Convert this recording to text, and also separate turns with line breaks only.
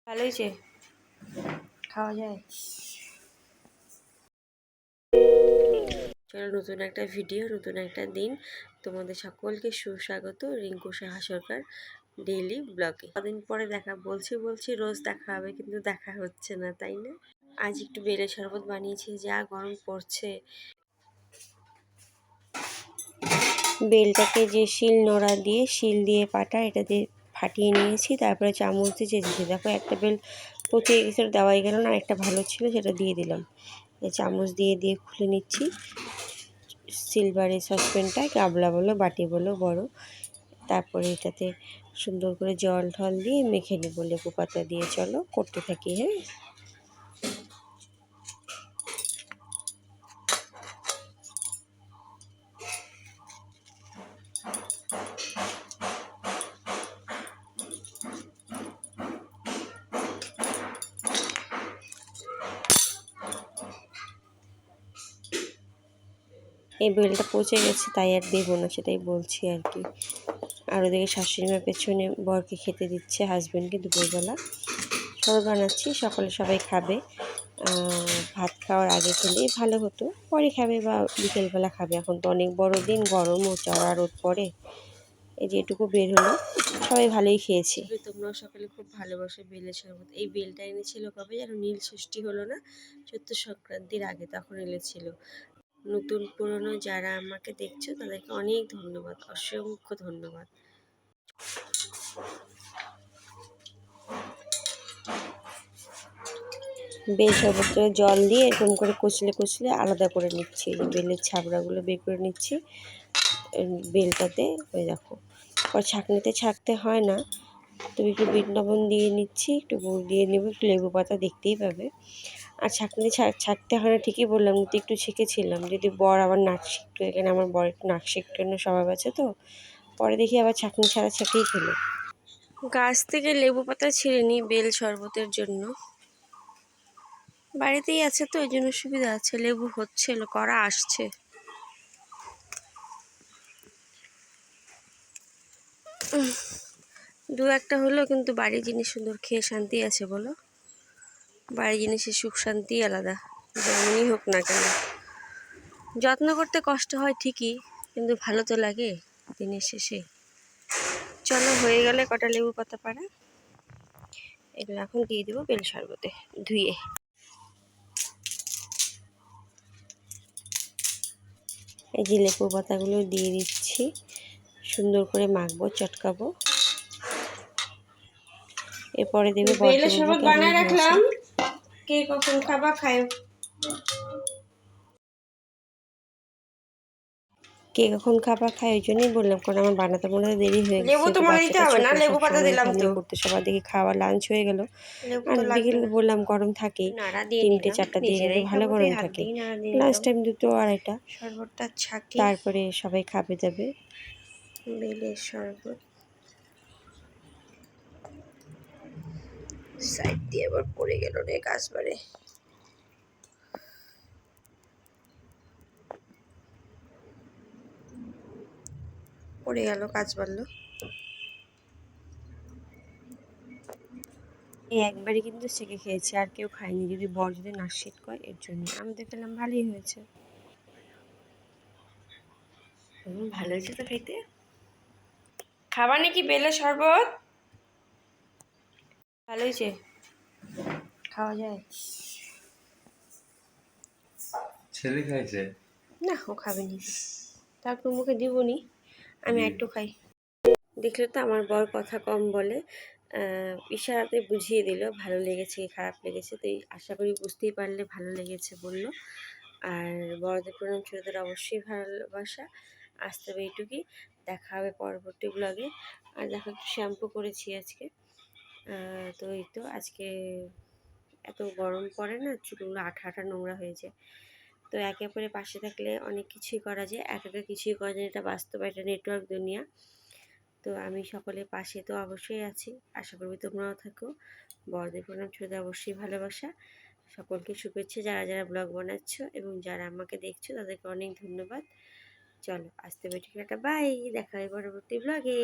ভালো হয়েছে, খাওয়া যায়। চলো, নতুন একটা ভিডিও, নতুন একটা দিন, তোমাদের সকলকে সুস্বাগত রিঙ্কু সাহা সরকার ডেইলি ব্লগে। কদিন পরে দেখা, বলছি রোজ দেখা হবে, কিন্তু দেখা হচ্ছে না, তাই না? আজ একটু বেলের শরবত বানিয়েছি, যা গরম পড়ছে। বেলটাকে যে শিল নোড়া দিয়ে, শিল দিয়ে পাটা, এটা দিয়ে ফাটিয়ে নিয়েছি, তারপরে চামচ দিয়ে চেঁচেছি। দেখো, একটা বেল পচে গেছে, দেওয়াই গেল না, একটা ভালো ছিল সেটা দিয়ে দিলাম। চামচ দিয়ে দিয়ে খুলে নিচ্ছি সিলভারের সসপ্যানটা, গাবলা বলো বাটি বলো বড়। তারপরে এটাতে সুন্দর করে জল ঢল দিয়ে মেখে নেবো লেবু পাতা দিয়ে। চলো করতে থাকি। হ্যাঁ, এই বেলটা পচে গেছে, তাই আর দেবো না, সেটাই বলছি আর কি। আর ওদিকে শাশুড়ি মা পেছনে বরকে খেতে দিচ্ছে, হাজব্যান্ডকে দুপুরবেলা শরবত বানাচ্ছি। সকালে সবাই খাবে, ভাত খাওয়ার আগে খেলেই ভালো হতো, পরে খাবে বা বিকেলবেলা খাবে। এখন তো অনেক বড় দিন, গরমও, চড়া রোদ পড়ে। এই যে এটুকু বের হলো, সবাই ভালোই খেয়েছি। তোমরাও সকালে খুব ভালোবাসো বেলের শরবত। এই বেলটা এনেছিল কবে যেন, নীল ষষ্ঠী হলো না, চৈত্র সংক্রান্তির আগে, তখন এনেছিল। নতুন পুরনো যারা আমাকে দেখছো তাদেরকে অনেক ধন্যবাদ, অসংখ্য ধন্যবাদ। বেল শরবতটা জল দিয়ে এরকম করে কচলে আলাদা করে নিচ্ছি। এই যে বেলের ছাবড়াগুলো বের করে নিচ্ছি বেলটাতে। ওই দেখো, পর ছাঁকনিতে ছাঁকতে হয় না, তুমি একটু বিট লবণ দিয়ে নিচ্ছি, একটু গুড় দিয়ে নেবো, একটু লেবু পাতা দেখতেই পাবে। আর ছাঁকনি ছাঁকতে হয় না ঠিকই বললাম, কিন্তু একটু ছেঁকেছিলাম, যদি বর আবার নাক শিখতো। এখানে আমার বর একটু নাক শিখটানোর স্বভাব আছে, তো পরে দেখি আবার ছাঁকনি ছাড়া ছাঁকেই খেলো। গাছ থেকে লেবু পাতা ছিঁড়ে নিই বেল শরবতের জন্য। বাড়িতেই আছে তো, এই জন্য সুবিধা আছে। লেবু হচ্ছিল, করা আসছে। দু একটা হলো, কিন্তু বাড়ির জিনিস সুন্দর খেয়ে শান্তি আছে বলো। বাড়ির জিনিসের সুখ শান্তি আলাদা, যেমনই হোক না কেন। যত্ন করতে কষ্ট হয় ঠিকই, কিন্তু ভালো তো লাগে দিনের শেষে। চলো, হয়ে গেলে কটা লেবু পাতা পাড়া, এগুলো এখন দিয়ে দেবো বেল শরবতে ধুয়ে। এই যে লেবু পাতাগুলো দিয়ে দিচ্ছি, সুন্দর করে মাখবো, চটকাবো। এরপরে দেবে বেলের শরবত বানায় রাখলাম, কে কখন খাবা খায়। কে কখন খাবার খায় ওই জন্যই বললাম, কারণ আমার বানাতে বানাতে দেরি হয়ে গেছে। লেবু তো মনে দিতে হবে না, লেবু পাতা দিলাম তো করতে। সবার দিকে খাওয়া লাঞ্চ হয়ে গেল, আর বিকেলে বললাম গরম থাকে, 3টে 4টা দিয়ে ভালো গরম থাকে। লাঞ্চ টাইম 2টো 2:30। শরবতটা ছাকি, তারপরে সবাই খাবে যাবে। বেলের শরবত সাইড দিয়ে আবার পড়ে গেল রে গাছবারে, পড়ে গেল, কাজ বাড়লো। এই একবারই কিন্তু সেকে খেয়েছি, আর কেউ খায়নি। যদি বর যদি নাশিট করে এর জন্য, আমি দেখলাম ভালোই হয়েছে। ভালো হয়েছে তো খেতে। খাবার নাকি বেলের শরবত? ভালো হয়েছে, খাওয়া যায়।
ছেলে খাইছে
না, ও খাবে নি, তারপর মুখে দিব নি, আমি একটু খাই। দেখলে তো আমার বর কথা কম বলে, ইশারাতে বুঝিয়ে দিল ভালো লেগেছে কি খারাপ লেগেছে। তো আশা করি বুঝতেই পারলে ভালো লেগেছে বললো। আর বড়দের প্রণাম, ছোটদের অবশ্যই ভালোবাসা। আসতে হবে এইটুকুই, দেখা হবে পরবর্তী ব্লগে। আর দেখো, একটু শ্যাম্পু করেছি আজকে। তো এই তো আজকে এত গরম পড়ে না, চুলগুলো আঠা নোংরা হয়ে যায়। তো একে অপরের পাশে থাকলে অনেক কিছুই করা যায়, একা কিছুই করা যায়, এটা বাস্তব, এটা নেটওয়ার্ক দুনিয়া। তো আমি সকলের পাশে তো অবশ্যই আছি, আশা করবি তোমরাও থাকো। বড়দের প্রণাম, ছোটদের অবশ্যই ভালোবাসা। সকলকে শুভেচ্ছা, যারা যারা ব্লগ বানাচ্ছ এবং যারা আমাকে দেখছো তাদেরকে অনেক ধন্যবাদ। চলো, আসতে হবে, ঠিক একটা বাই, দেখা হয় পরবর্তী ব্লগে।